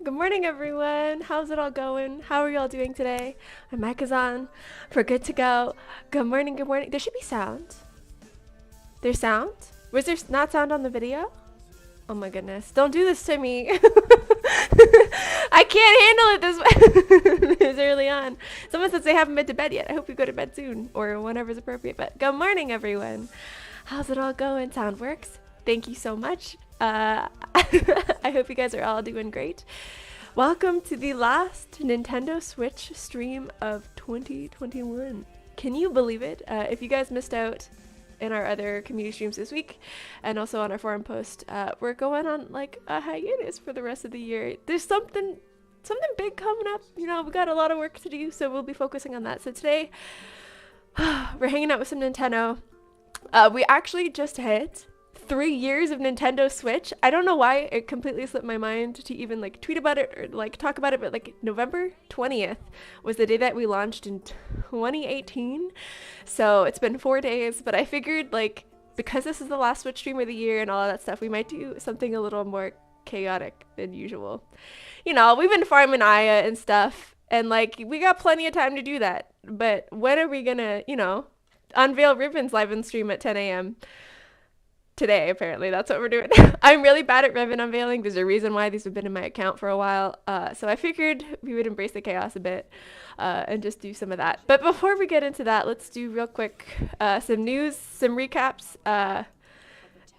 Good morning, everyone. How's it all going? How are y'all doing today? My mic is on. We're good to go. Good morning, good morning. There should be sound. There's sound? Was there not sound on the video? Oh my goodness. Don't do this to me. I can't handle it this early on. Someone says they haven't been to bed yet. I hope you go to bed soon or whenever's appropriate. But good morning, everyone. How's it all going? Sound works? Thank you so much. I hope you guys are all doing great. Welcome to the last Nintendo Switch stream of 2021. Can you believe it? If you guys missed out in our other community streams this week and also on our forum post, we're going on like a hiatus for the rest of the year. There's something big coming up. You know, we got a lot of work to do, so we'll be focusing on that. So today we're hanging out with some Nintendo. We actually just hit 3 years of Nintendo Switch. I don't know why it completely slipped my mind to even like tweet about it or like talk about it, but like November 20th was the day that we launched in 2018. So it's been 4 days, but I figured like because this is the last Switch stream of the year and all of that stuff, we might do something a little more chaotic than usual. You know, we've been farming Aya and stuff, and like we got plenty of time to do that. But when are we gonna, you know, unveil Riven's live in stream at 10 a.m.? Today, apparently. That's what we're doing. I'm really bad at Riven unveiling. There's a reason why these have been in my account for a while. So I figured we would embrace the chaos a bit and just do some of that. But before we get into that, let's do real quick some news, some recaps.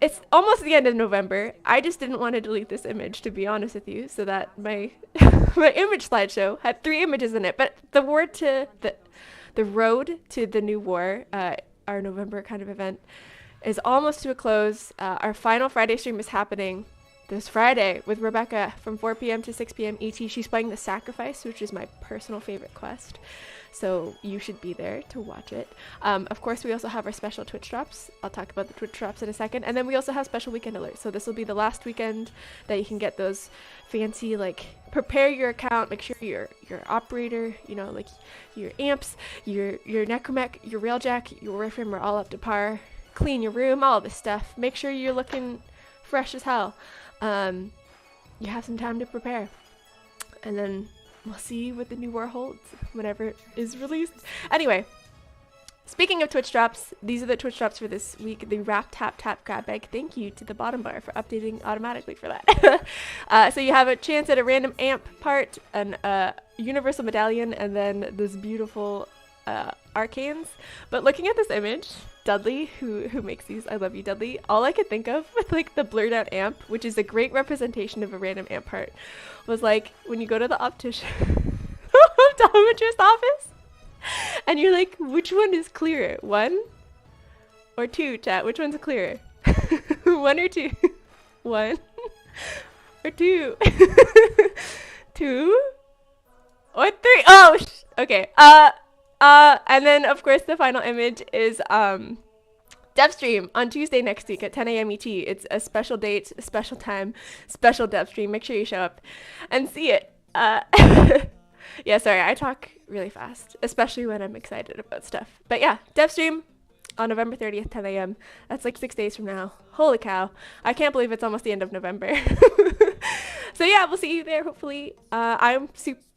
It's almost the end of November. I just didn't want to delete this image, to be honest with you, so that my my image slideshow had 3 images in it. But the road to the new war, our November kind of event, is almost to a close. Our final Friday stream is happening this Friday with Rebecca from 4 p.m. to 6 p.m. ET. She's playing The Sacrifice, which is my personal favorite quest. So you should be there to watch it. Of course, we also have our special Twitch drops. I'll talk about the Twitch drops in a second. And then we also have special weekend alerts. So this will be the last weekend that you can get those fancy, like, prepare your account, make sure your operator, you know, like your amps, your necromech, your railjack, your warframe are all up to par. Clean your room, all this stuff. Make sure you're looking fresh as hell. You have some time to prepare. And then we'll see what the new war holds whenever it is released. Anyway, speaking of Twitch drops, these are the Twitch drops for this week. The Wrap Tap Tap Grab Bag. Thank you to the bottom bar for updating automatically for that. So you have a chance at a random amp part, an universal medallion, and then this beautiful arcanes. But looking at this image, Dudley, who makes these, I love you, Dudley, all I could think of with like the blurred out amp, which is a great representation of a random amp part, was like when you go to the optometrist office and you're like, which one is clearer, 1 or 2, chat? Which one's clearer? 1 or 2? 1 or 2? 2 or 3? Oh, okay. And then of course the final image is dev stream on Tuesday next week at 10 a.m. ET. It's a special date, a special time, special dev stream. Make sure you show up and see it. Yeah, sorry, I talk really fast, especially when I'm excited about stuff. But yeah, dev stream on November 30th, 10 a.m. That's like 6 days from now. Holy cow. I can't believe it's almost the end of November. So yeah, we'll see you there, hopefully. I'm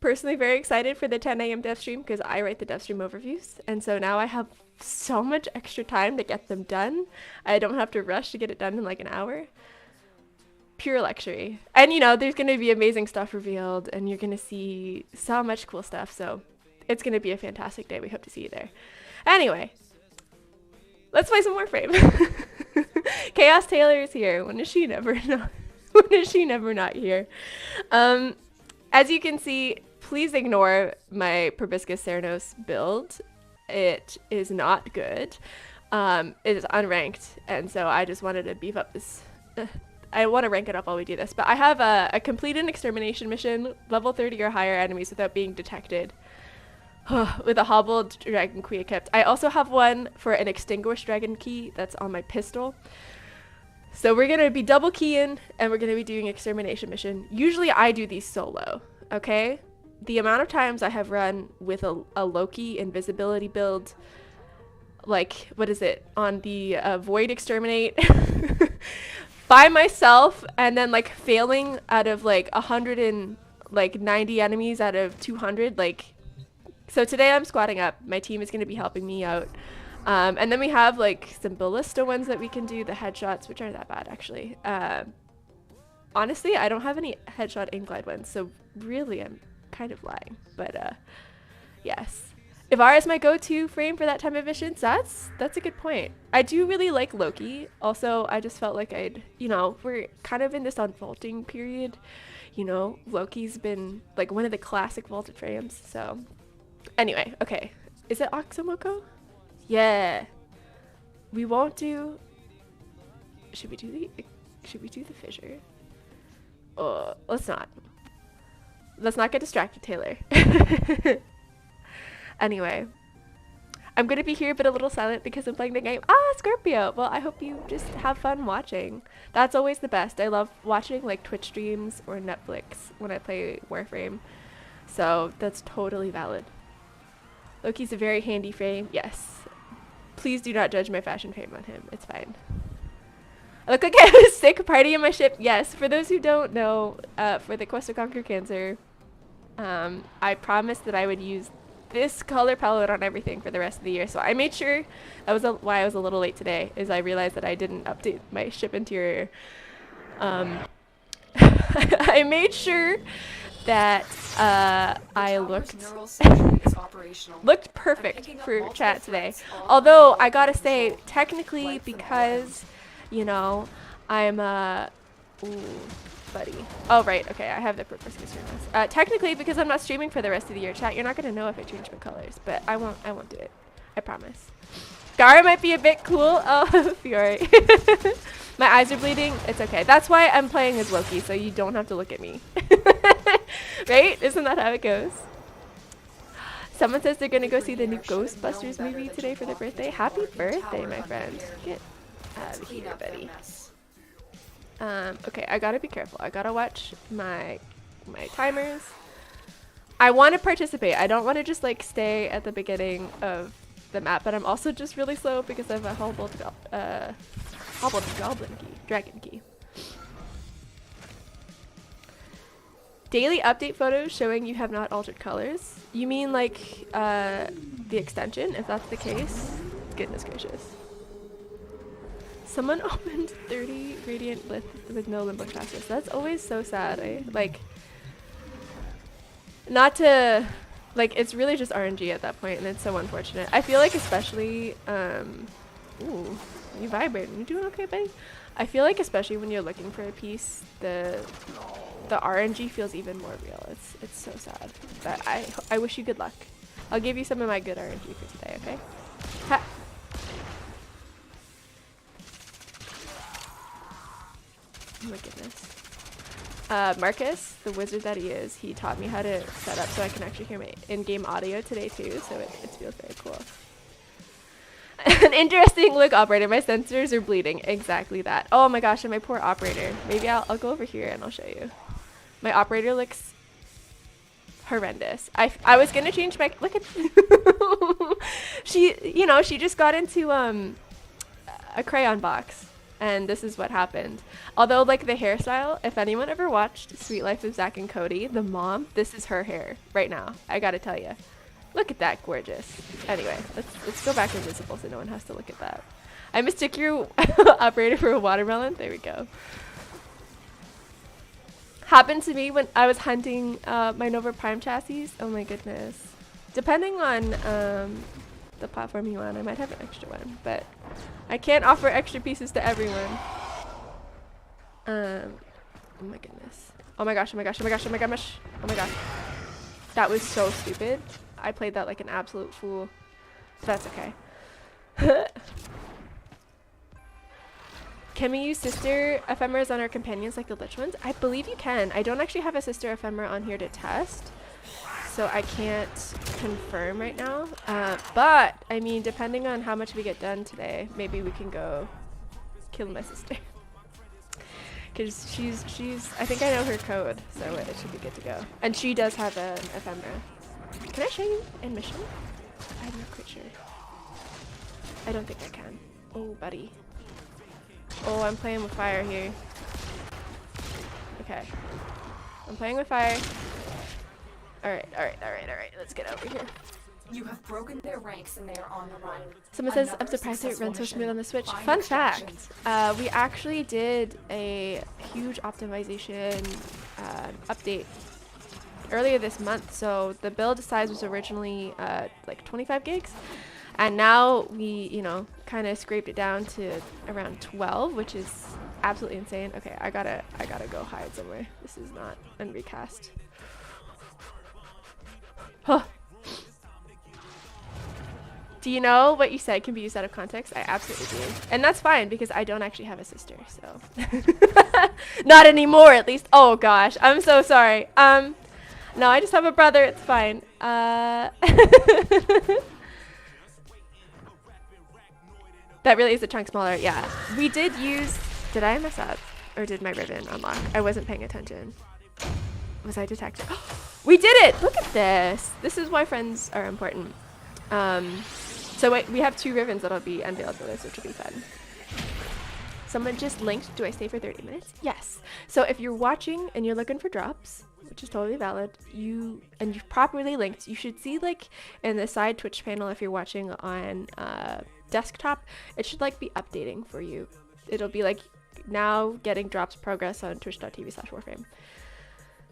personally very excited for the 10 a.m. dev stream because I write the dev stream overviews. And so now I have so much extra time to get them done. I don't have to rush to get it done in like an hour. Pure luxury. And you know, there's going to be amazing stuff revealed and you're going to see so much cool stuff. So it's going to be a fantastic day. We hope to see you there. Anyway, let's play some Warframe. Chaos Taylor is here. When is she never not? When is she never not here? As you can see, please ignore my Proboscis Ceranos build. It is not good. It is unranked, and so I just wanted to beef up this. I want to rank it up while we do this, but I have a complete an extermination mission, level 30 or higher enemies without being detected. With a hobbled dragon key equipped. I also have one for an extinguished dragon key that's on my pistol. So we're going to be double keying and we're going to be doing extermination mission. Usually I do these solo, okay? The amount of times I have run with a Loki invisibility build, like, what is it, on the Void Exterminate by myself and then like failing out of like 100 and like 90 enemies out of 200. Like, so today I'm squatting up. My team is going to be helping me out. And then we have like some ballista ones that we can do, the headshots, which aren't that bad actually. Honestly, I don't have any headshot aim glide ones, so really I'm kind of lying. But yes. Ivar is my go-to frame for that time of missions. That's a good point. I do really like Loki. Also, I just felt like we're kind of in this unvaulting period. You know, Loki's been like one of the classic vaulted frames. So anyway, okay. Is it Oxomoko? Yeah. We won't do... Should we do the fissure? Oh, let's not. Let's not get distracted, Taylor. Anyway, I'm going to be here but a little silent because I'm playing the game. Ah, Scorpio! Well, I hope you just have fun watching. That's always the best. I love watching like Twitch streams or Netflix when I play Warframe. So that's totally valid. Loki's a very handy frame. Yes. Please do not judge my fashion fame on him. It's fine. I look like I have a sick party in my ship. Yes, for those who don't know, for the Quest to Conquer Cancer, I promised that I would use this color palette on everything for the rest of the year. So I made sure, that was why I was a little late today, is I realized that I didn't update my ship interior. I made sure that I looked perfect for chat today. Although I gotta say, technically, because, you know, I'm ooh, buddy. Oh, right. Okay, I have the purpose to stream this. Technically, because I'm not streaming for the rest of the year, chat, you're not gonna know if I change my colors, but I won't do it. I promise. Gara might be a bit cool. Oh, Fiore. My eyes are bleeding. It's okay. That's why I'm playing as Loki, so you don't have to look at me. Right? Isn't that how it goes? Someone says they're gonna go see the new Ghostbusters movie today for their birthday. Happy birthday, my friend. Get out of here, buddy. Okay, I gotta be careful. I gotta watch my timers. I want to participate. I don't want to just like stay at the beginning of the map, but I'm also just really slow because I have a hobbled dragon key. Daily update photos showing you have not altered colors. You mean like the extension? If that's the case, goodness gracious. Someone opened 30 Radiant with no limbo chassis. That's always so sad. Not to, like, it's really just RNG at that point, and it's so unfortunate. I feel like especially, ooh, you vibrating. You doing okay, buddy? I feel like especially when you're looking for a piece, the RNG feels even more real. It's so sad. But I wish you good luck. I'll give you some of my good RNG for today, okay? Ha! Oh my goodness. Marcus, the wizard that he is, he taught me how to set up so I can actually hear my in-game audio today too, so it feels very cool. An interesting look, operator. My sensors are bleeding. Exactly that. Oh my gosh, and my poor operator. Maybe I'll go over here and I'll show you. My operator looks horrendous. I was gonna change my, look at she just got into a crayon box. And this is what happened. Although, like, the hairstyle, if anyone ever watched Sweet Life of Zach and Cody, the mom, this is her hair right now. I gotta tell you. Look at that, gorgeous. Anyway, let's go back invisible so no one has to look at that. I mistook your operator for a watermelon. There we go. Happened to me when I was hunting my Nova Prime chassis. Oh my goodness. Depending on the platform you want, I might have an extra one, but I can't offer extra pieces to everyone. Oh my goodness. Oh my gosh, oh my gosh, oh my gosh, oh my gosh, oh my gosh. That was so stupid. I played that like an absolute fool. That's okay. Can we use sister ephemeras on our companions like the lich ones? I believe you can. I don't actually have a sister ephemera on here to test, so I can't confirm right now. But, I mean, depending on how much we get done today, maybe we can go kill my sister. Because she's, I think I know her code, so it should be good to go. And she does have an ephemera. Can I show you in mission? I'm not quite sure. I don't think I can. Oh, buddy. Oh, I'm playing with fire here. Okay. I'm playing with fire. Alright. Let's get over here. You have broken their ranks and they are on the run. Someone says, Another I'm surprised it runs so successful smooth on the mission. Switch. Find Fun extractions. fact, we actually did a huge optimization update earlier this month. So the build size was originally like 25 gigs. And now we, you know, kind of scraped it down to around 12, which is absolutely insane. Okay, I gotta go hide somewhere. This is not an recast. Huh. Do you know what you said can be used out of context? I absolutely do. And that's fine because I don't actually have a sister, so. Not anymore, at least. Oh gosh, I'm so sorry. No, I just have a brother, it's fine. That really is a chunk smaller, yeah. We did use, did I mess up? Or did my Riven unlock? I wasn't paying attention. Was I detected? We did it! Look at this. This is why friends are important. So wait, we have 2 Rivens that'll be unveiled for this, which will be fun. Someone just linked, do I stay for 30 minutes? Yes. So if you're watching and you're looking for drops, which is totally valid, you've properly linked, you should see like in the side Twitch panel if you're watching on desktop, it should like be updating for you. It'll be like now getting drops progress on twitch.tv/warframe.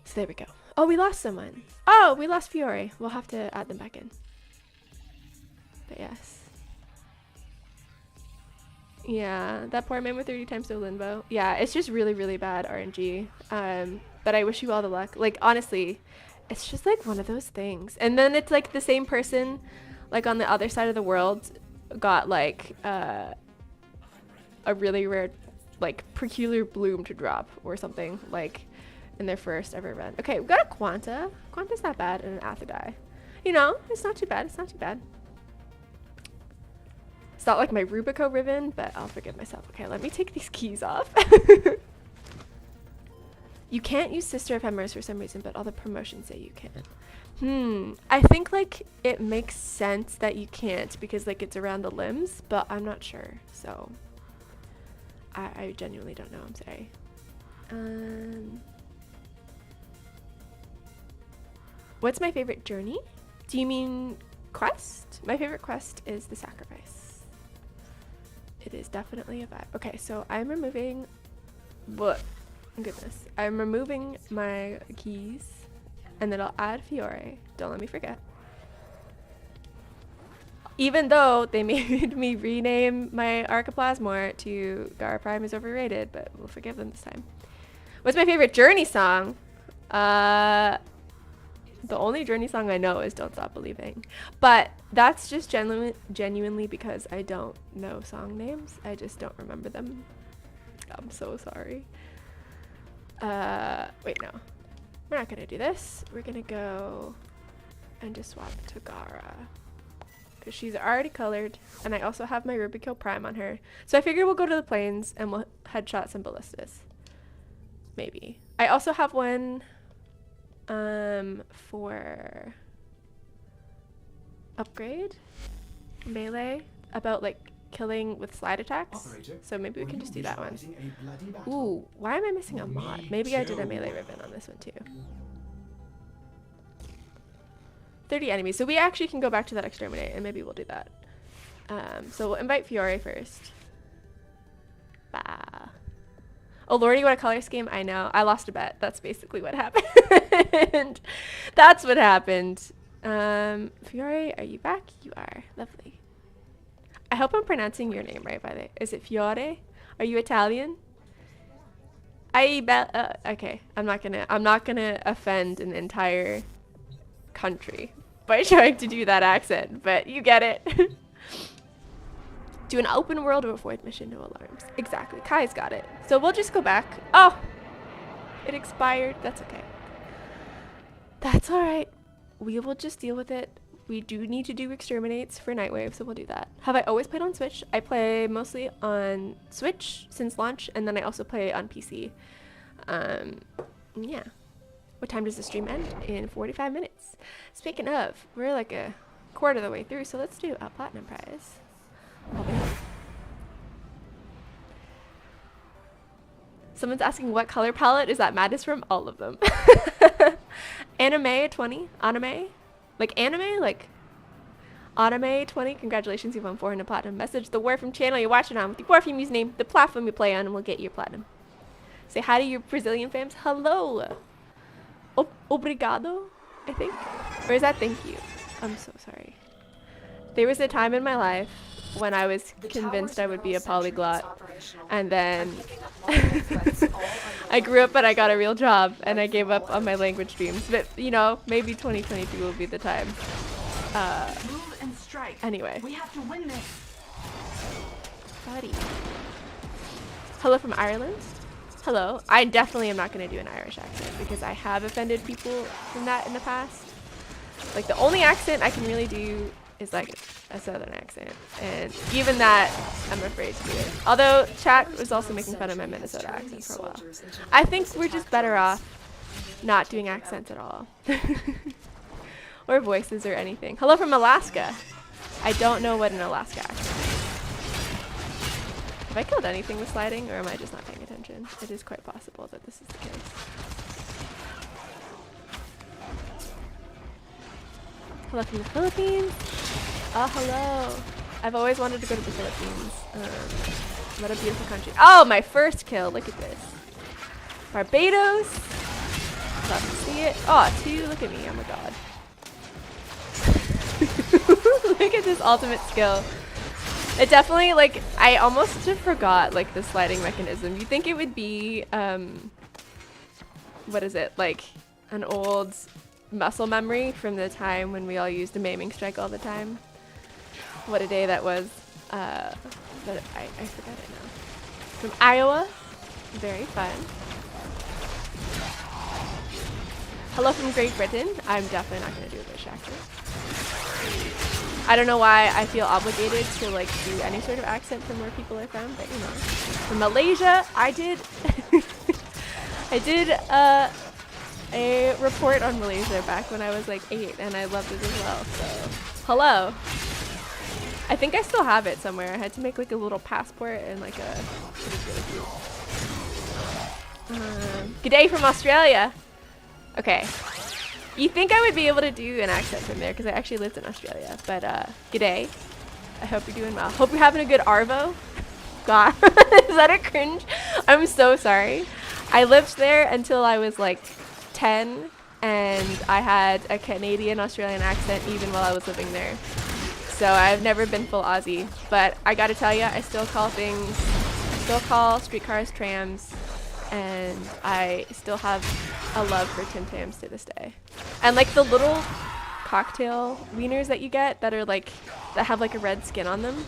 So there we go. Oh, we lost someone. Oh, we lost Fiore. We'll have to add them back in. But yes. Yeah, that poor man with 30 times no limbo. Yeah, it's just really, really bad RNG. But I wish you all the luck. Like, honestly, it's just like one of those things. And then it's like the same person, like on the other side of the world, got like a really rare, like peculiar bloom to drop or something, like in their first ever run. Okay, we got a Quanta. Quanta's not bad and an Athadai. You know, it's not too bad. It's not too bad. It's not like my Rubico Riven, but I'll forgive myself. Okay, let me take these keys off. You can't use Sister Ephemeras for some reason, but all the promotions say you can. I think like it makes sense that you can't because like it's around the limbs, but I'm not sure. So I genuinely don't know. I'm sorry. What's my favorite journey? Do you mean quest? My favorite quest is the sacrifice. It is definitely a vibe. Okay, so I'm removing, what? Goodness. I'm removing my keys and then I'll add Fiore. Don't let me forget. Even though they made me rename my Archiplasmor to Gara Prime is overrated, but we'll forgive them this time. What's my favorite Journey song? The only Journey song I know is Don't Stop Believing. But that's just genuinely because I don't know song names. I just don't remember them. I'm so sorry. Wait, no. We're not gonna do this. We're gonna go and just swap to Gara. Because she's already colored. And I also have my Rubico Prime on her. So I figure we'll go to the plains and we'll headshot some ballistas. Maybe. I also have one for upgrade melee about like killing with slide attacks. Operator, so maybe we can just do that one. Ooh, why am I missing a mod? Maybe I did a melee ribbon on this one too. 30 enemies, so we actually can go back to that exterminate and maybe we'll do that. So we'll invite Fiore first. Bah. Oh lordy, what a color scheme. I know. I lost a bet. That's basically what happened. That's what happened. Fiore, are you back? You are. Lovely. I hope I'm pronouncing your name right, by the way. Is it Fiore? Are you Italian? Okay. I'm not gonna offend an entire country by trying to do that accent, but you get it. Do an open world or avoid mission, no alarms. Exactly. Kai's got it. So we'll just go back. Oh, it expired. That's okay. That's all right. We will just deal with it. We do need to do exterminates for Nightwave, so we'll do that. Have I always played on Switch? I play mostly on Switch since launch, and then I also play on PC. Yeah. What time does the stream end? In 45 minutes. Speaking of, we're like a quarter of the way through, so let's do a platinum prize. Someone's asking what color palette is that madness from? All of them. Anime at 20. Anime? Like anime? Like Anime 20. Congratulations, you've won 400 platinum. Message the Warframe channel you're watching on with the Warframe username, the platform you play on, and we'll get your platinum. Say hi to your Brazilian fams. Hello. Obrigado, I think. Or is that thank you? I'm so sorry. There was a time in my life when I was convinced I would be a polyglot, and then I grew up and I got a real job and I gave up on my language dreams. But you know, maybe 2022 will be the time. Move and strike. Anyway. We have to win this. Buddy. Hello from Ireland. Hello. I definitely am not going to do an Irish accent because I have offended people from that in the past. Like the only accent I can really do is like a southern accent, and even that I'm afraid to do it. Although chat was also making fun of my Minnesota accent for a while. I think we're just better off not doing accents at all. Or voices or anything. Hello from Alaska. I don't know what an Alaska accent is. Have I killed anything with sliding, or am I just not paying attention? It is quite possible that this is the case. Hello from the Philippines. Oh, hello. I've always wanted to go to the Philippines. What a beautiful country. Oh, my first kill. Look at this. Barbados. Love to see it. Oh, 2. Look at me. Oh my god. Look at this ultimate skill. It definitely, like, I almost forgot, like, the sliding mechanism. You'd think it would be, what is it? Like, an old muscle memory from the time when we all used a maiming strike all the time. What a day that was. But I forgot it now. From Iowa. Very fun. Hello from Great Britain. I'm definitely not going to do a British accent. I don't know why I feel obligated to like do any sort of accent from where people are from, but you know. From Malaysia, I did I did a report on Malaysia back when I was like 8, and I loved it as well. So, hello. I think I still have it somewhere. I had to make like a little passport and like a. It was really cute. G'day from Australia. Okay. You think I would be able to do an accent from there because I actually lived in Australia. But g'day. I hope you're doing well. Hope you're having a good Arvo. God, is that a cringe? I'm so sorry. I lived there until I was like 10, and I had a Canadian Australian accent even while I was living there. So I've never been full Aussie. But I gotta tell you, I still call streetcars trams, and I still have a love for Tim Tams to this day. And like the little cocktail wieners that you get that are like, that have like a red skin on them.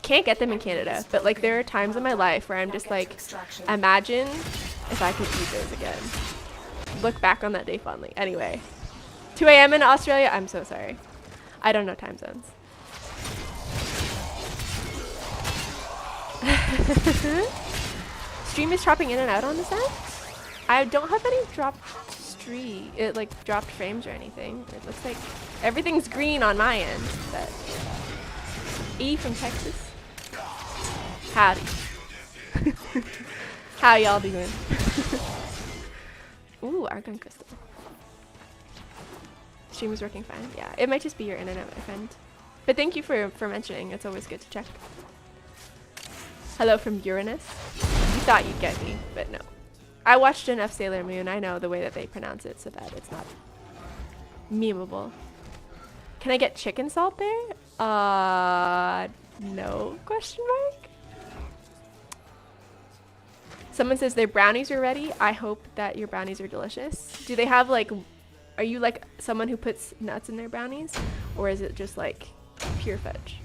Can't get them in Canada, but like there are times in my life where I'm just like, imagine if I could eat those again. Look back on that day fondly. Anyway, 2 a.m. in Australia. I'm so sorry. I don't know time zones. Stream is chopping in and out on this end. I don't have any dropped dropped frames or anything. It looks like everything's green on my end. But E from Texas. Howdy. How y'all doing? Ooh, argon crystal. Stream is working fine. Yeah, it might just be your internet, my friend. But thank you for mentioning. It's always good to check. Hello from Uranus. You thought you'd get me, but no. I watched enough Sailor Moon. I know the way that they pronounce it so that it's not memeable. Can I get chicken salt there? No, question mark? Someone says their brownies are ready. I hope that your brownies are delicious. Do they have like, are you like someone who puts nuts in their brownies? Or is it just like pure fudge?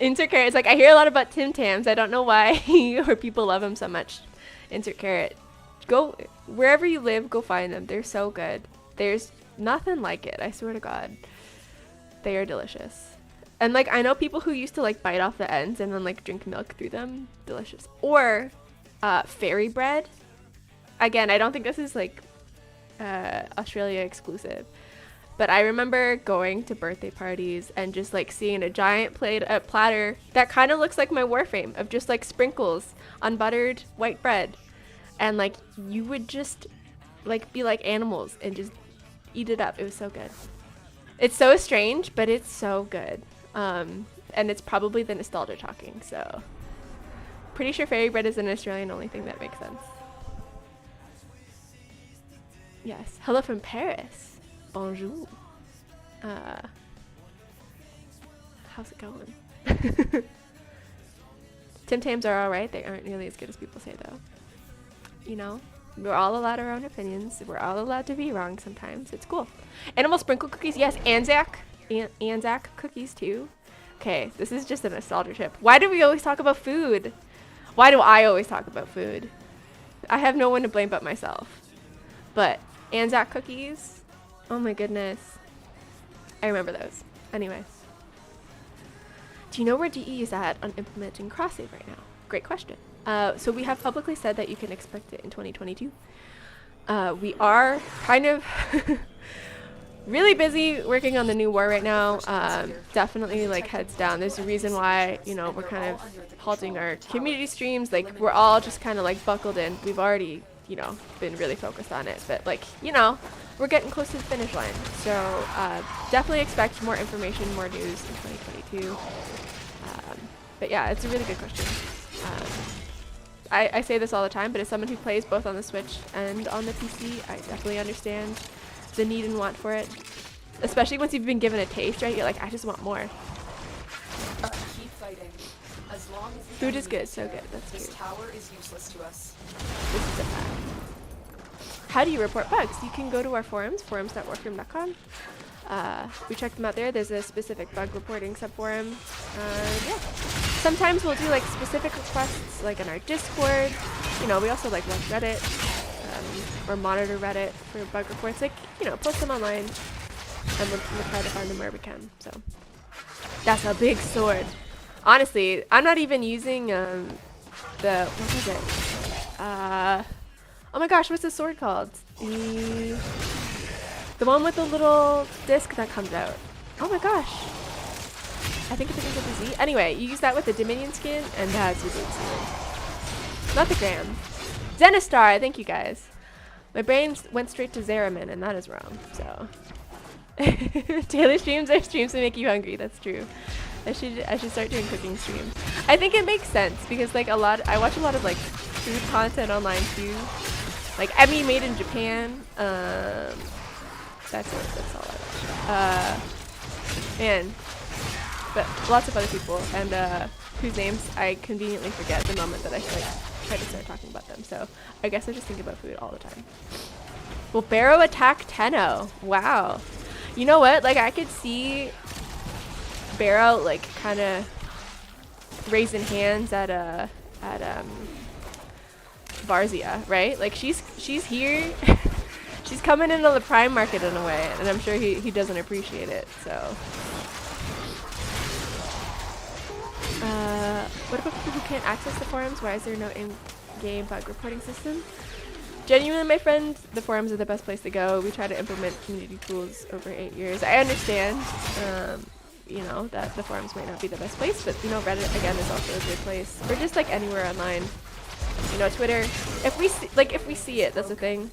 Intercarrot. It's like, I hear a lot about Tim Tams. I don't know why or people love them so much. Intercarrot. Go wherever you live, go find them. They're so good. There's nothing like it. I swear to God. They are delicious. And like, I know people who used to like bite off the ends and then like drink milk through them. Delicious. Or fairy bread. Again, I don't think this is like Australia exclusive. But I remember going to birthday parties and just like seeing a giant platter that kind of looks like my Warframe of just like sprinkles on buttered white bread. And like you would just like be like animals and just eat it up. It was so good. It's so strange, but it's so good. And it's probably the nostalgia talking. So pretty sure fairy bread is an Australian only thing that makes sense. Yes. Hello from Paris. Bonjour. How's it going? Tim Tams are alright. They aren't nearly as good as people say, though. You know? We're all allowed our own opinions. We're all allowed to be wrong sometimes. It's cool. Animal sprinkle cookies. Yes. Anzac. Anzac cookies, too. Okay. This is just a nostalgia trip. Why do we always talk about food? Why do I always talk about food? I have no one to blame but myself. But Anzac cookies. Oh my goodness. I remember those. Anyways. Do you know where DE is at on implementing cross-save right now? Great question. So we have publicly said that you can expect it in 2022. We are kind of really busy working on the new war right now. Definitely like heads down. There's a reason why, you know, we're kind of halting our community streams. Like we're all just kind of like buckled in. We've already, you know, been really focused on it, but like, you know, we're getting close to the finish line. So definitely expect more information, more news in 2022. But yeah, it's a really good question. I say this all the time, but as someone who plays both on the Switch and on the PC, I definitely understand the need and want for it. Especially once you've been given a taste, right? You're like, I just want more. Keep fighting. As long as Food is good, so good. That's this cute. tower is useless to us. This is a fact. How do you report bugs? You can go to our forums, forums.warframe.com. We check them out there. There's a specific bug reporting subforum. Yeah. Sometimes we'll do like specific requests, like in our Discord. You know, we also like watch Reddit or monitor Reddit for bug reports. Like, you know, post them online, and we'll try to find them where we can. So that's a big sword. Honestly, I'm not even using the what was it? Oh my gosh, what's the sword called? The one with the little disc that comes out. Oh my gosh. I think it begins with a Z. Anyway, you use that with the Dominion skin, and that's your big sword. Not the Gram. Zenistar, thank you guys. My brain went straight to Zeramin, and that is wrong, so. Daily streams are streams that make you hungry, that's true. I should start doing cooking streams. I think it makes sense, because like I watch a lot of like food content online too. Like Emmy made in Japan. That's it. That's all I watch. And but lots of other people and whose names I conveniently forget the moment that I like try to start talking about them. So I guess I just think about food all the time. Will Barrow attack Tenno? Wow. You know what? Like I could see Barrow like kind of raising hands at Varzia, right? Like she's here. She's coming into the prime market in a way, and I'm sure he doesn't appreciate it, so. What about people who can't access the forums? Why is there no in-game bug reporting system? Genuinely, my friend, the forums are the best place to go. We try to implement community tools over 8 years. I understand, you know, that the forums might not be the best place, but, you know, Reddit, again, is also a good place. Or just, like, anywhere online. You know, Twitter. If we see it, that's the thing.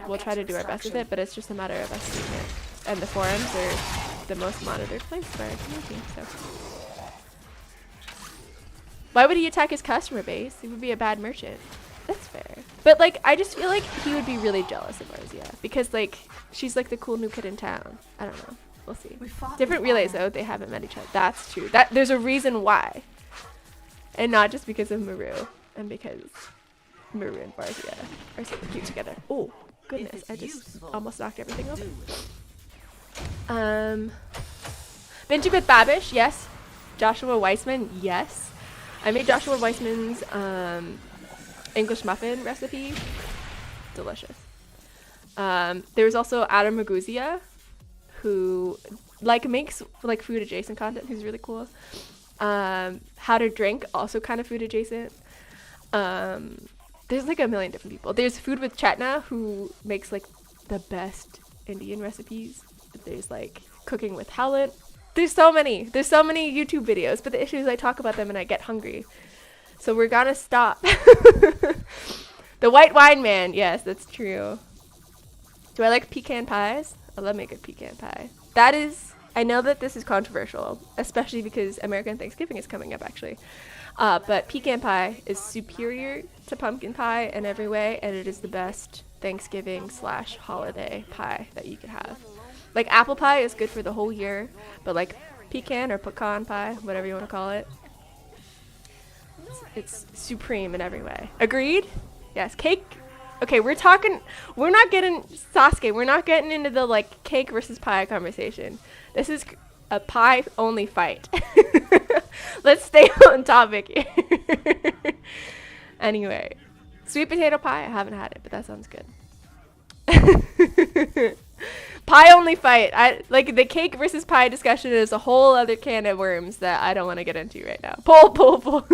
We'll try to do our best with it, but it's just a matter of us seeing it. And the forums are the most monitored place for our community, so. Why would he attack his customer base? He would be a bad merchant. That's fair. But, like, I just feel like he would be really jealous of Arzia. Because, like, she's, like, the cool new kid in town. I don't know. We'll see. Different relays, though. They haven't met each other. That's true. There's a reason why. And not just because of Maru. And because Maru and Barzia are super cute together. Oh, goodness. I just almost knocked everything over. Binging with Babish, yes. Joshua Weissman, yes. I made Joshua Weissman's English muffin recipe. Delicious. There was also Adam Raguzia, who makes like food adjacent content, who's really cool. How to Drink, also kind of food adjacent. There's like a million different people. There's Food with Chetna, who makes like the best Indian recipes. There's like cooking with Howlett. There's so many YouTube videos, but the issue is I talk about them and I get hungry. So we're gonna stop. The white wine man. Yes, that's true. Do I like pecan pies? I love making pecan pie. That is, I know that this is controversial, especially because American Thanksgiving is coming up actually. But pecan pie is superior to pumpkin pie in every way, and it is the best Thanksgiving / holiday pie that you could have. Like apple pie is good for the whole year, but like pecan or pecan pie, whatever you want to call it, it's supreme in every way. Agreed? Yes. Cake. Okay, we're not getting Sasuke. We're not getting into the like cake versus pie conversation. This is a pie only fight. Let's stay on topic here. Anyway, sweet potato pie. I haven't had it, but that sounds good. Pie only fight. I like the cake versus pie discussion is a whole other can of worms that I don't want to get into right now. Pull.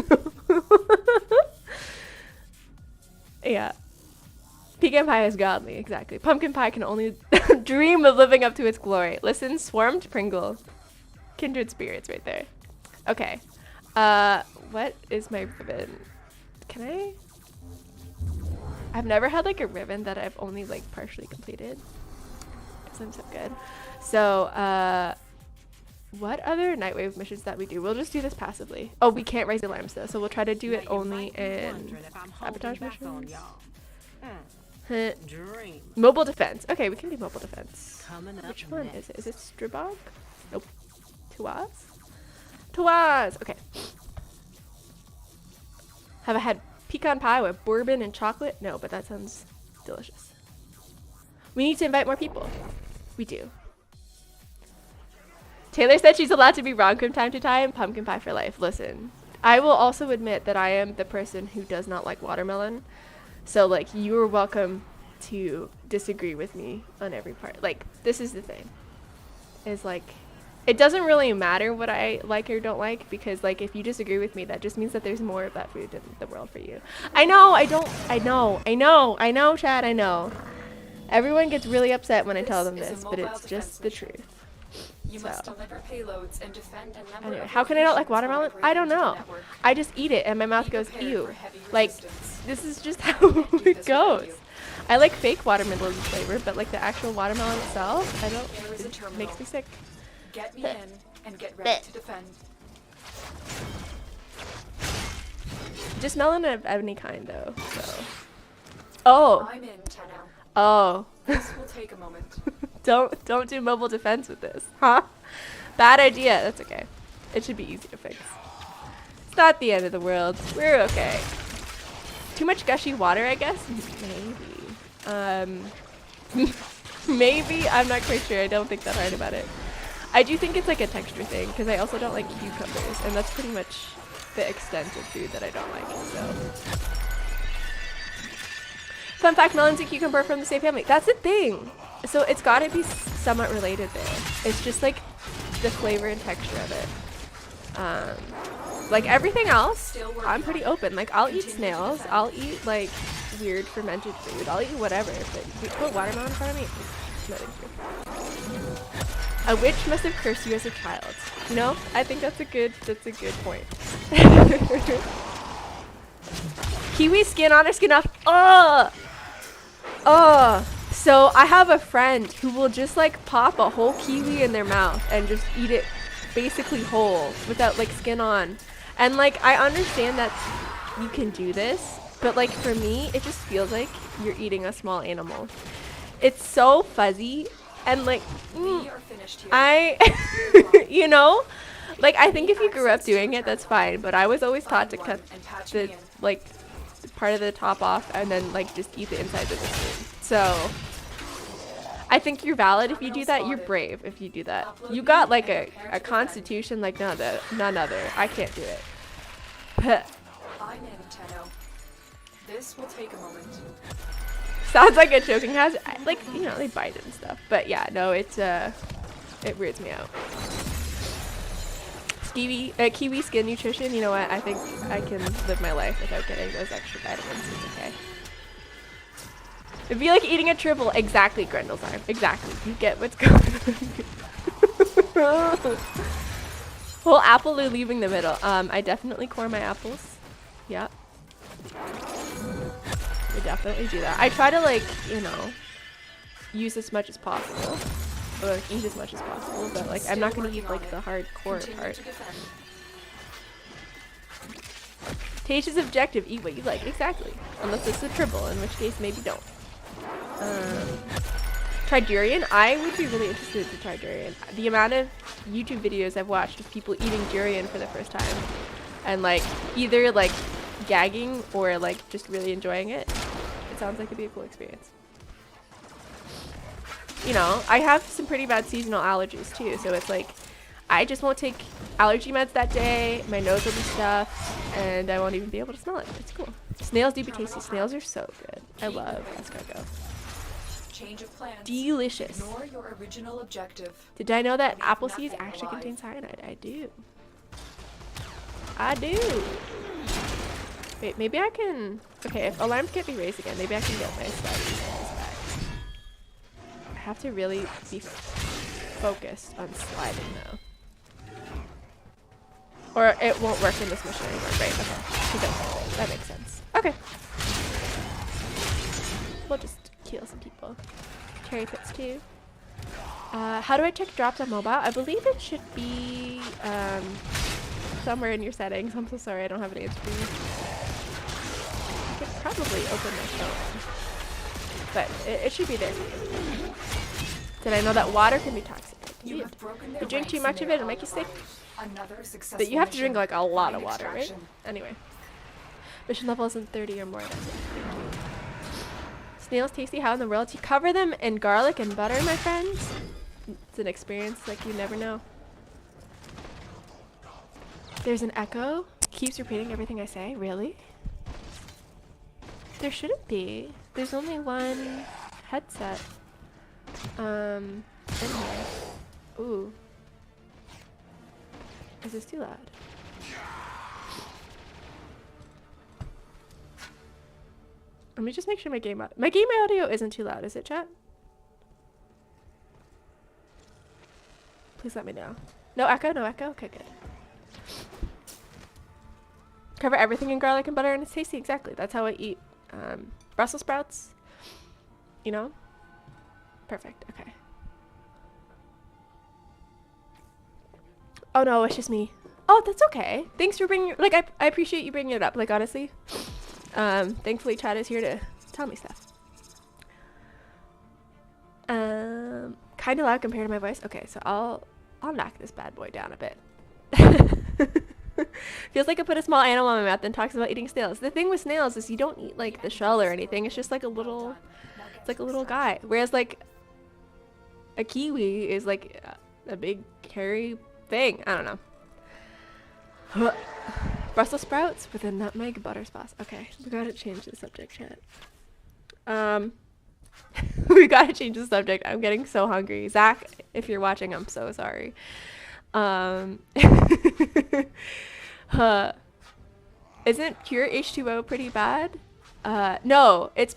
Yeah. Pecan pie is godly, exactly. Pumpkin pie can only dream of living up to its glory. Listen, swarmed Pringle. Kindred spirits right there. Okay. What is my ribbon? Can I? I've never had like a ribbon that I've only like partially completed. Because I'm so good. So, what other Nightwave missions that we do? We'll just do this passively. Oh, we can't raise the lamps though, so we'll try to do it only in sabotage missions. Mobile defense. Okay, we can do mobile defense. Which one is it? Is it Strabog? Nope. Tuaz. Okay. Have I had pecan pie with bourbon and chocolate? No, but that sounds delicious. We need to invite more people. We do. Taylor said she's allowed to be wrong from time to time. Pumpkin pie for life. Listen, I will also admit that I am the person who does not like watermelon. So, like, you are welcome to disagree with me on every part. Like, this is the thing. Is, like, it doesn't really matter what I like or don't like. Because, like, if you disagree with me, that just means that there's more of that food in the world for you. I know, Chad, I know. Everyone gets really upset when I tell them this, but it's just the truth. You must deliver payloads and defend a number Anyway, of how can I not like locations watermelon? operating I don't know. network. I just eat it and my mouth Be goes prepared ew. for heavy Like, resistance. this is just how do it this goes. without you. I like fake watermelon flavor, but like the actual watermelon itself, I don't. There is a It terminal. makes me sick. Get me in and get ready to defend. Just melon of any kind though. So. Oh. I'm in, Tenno. Oh. This will take a moment. Don't do mobile defense with this, huh? Bad idea. That's okay. It should be easy to fix. It's not the end of the world. We're okay. Too much gushy water, I guess? Maybe. Maybe. I'm not quite sure. I don't think that hard about it. I do think it's like a texture thing, because I also don't like cucumbers, and that's pretty much the extent of food that I don't like, so. Fun fact, melons and cucumber are from the same family. That's the thing. So it's gotta be somewhat related there. It's just like the flavor and texture of it. Like everything else, I'm pretty open. Like I'll eat snails. I'll eat like weird fermented food. I'll eat whatever. But you put watermelon in front of me, no thank you. A witch must have cursed you as a child. You know, I think that's a good point. Kiwi skin on or skin off? So I have a friend who will just like pop a whole kiwi in their mouth and just eat it basically whole without like skin on. And like I understand that you can do this, but like for me it just feels like you're eating a small animal. It's so fuzzy and like We are finished here. you know, like I think if you grew up doing it that's fine, but I was always taught to cut the like part of the top off and then like just eat the inside of the spoon. So I think you're valid if you do that. You're brave if you do that. You got like a constitution like none other. I can't do it. I'm in, Tenno. This will take a moment. Sounds like a choking hazard. Like, you know, they bite it and stuff. But yeah, no, it weirds me out. Kiwi skin nutrition, you know what? I think I can live my life without getting those extra vitamins. It's okay. It'd be like eating a triple. Exactly, Grendel's arm. Exactly. You get what's going on. Whole apple leaving the middle. I definitely core my apples. Yep. I definitely do that. I try to like, you know, use as much as possible. Or like eat as much as possible, but like I'm not gonna eat like the hardcore part. Tasha's objective, eat what you like. Exactly. Unless it's a triple, in which case maybe don't. Try durian? I would be really interested to try durian. The amount of YouTube videos I've watched of people eating durian for the first time and like either like gagging or like just really enjoying it. It sounds like it'd be a cool experience. You know, I have some pretty bad seasonal allergies too, so it's like I just won't take allergy meds that day, my nose will be stuffed, and I won't even be able to smell it. It's cool. Snails do be tasty. Snails are so good. I love escargot. Change of plans. Delicious. Ignore your original objective. Did I know that apple seeds actually contain cyanide? I do. I do. Wait, maybe I can... Okay, if alarms can't be raised again, maybe I can get my sliding balls back. I have to really be focused on sliding though. Or it won't work in this mission anymore. Right, okay. That makes sense. Okay. We'll just kill some people. Cherry pits too. How do I check drops on mobile? I believe it should be somewhere in your settings. I'm so sorry, I don't have an answer for you. I could probably open my phone. But it should be there. Did I know that water can be toxic? You drink too much of it, it'll make you sick. But you have to drink like a lot of water, right? Anyway. Mission level isn't 30 or more. That's it. Thank you. Snails tasty. How in the world? You cover them in garlic and butter, my friends. It's an experience like you never know. There's an echo. Keeps repeating everything I say. Really? There shouldn't be. There's only one headset. In here. Ooh. Is this too loud? Let me just make sure my game audio isn't too loud, is it, chat? Please let me know. No echo, no echo? Okay, good. Cover everything in garlic and butter and it's tasty, exactly. That's how I eat Brussels sprouts. You know? Perfect, okay. Oh no, it's just me. Oh, that's okay. Thanks for bringing, like, I appreciate you bringing it up, like, honestly. Thankfully chat is here to tell me stuff. Kind of loud compared to my voice. Okay, so I'll knock this bad boy down a bit. Feels like I put a small animal in my mouth and talks about eating snails. The thing with snails is you don't eat like the shell or anything. It's just like a little, it's like a little guy. Whereas like a kiwi is like a big hairy thing. I don't know. Brussels sprouts with a nutmeg butter sauce. Okay, we gotta change the subject, chat. We gotta change the subject. I'm getting so hungry. Zach, if you're watching, I'm so sorry. Isn't pure H2O pretty bad? No, it's,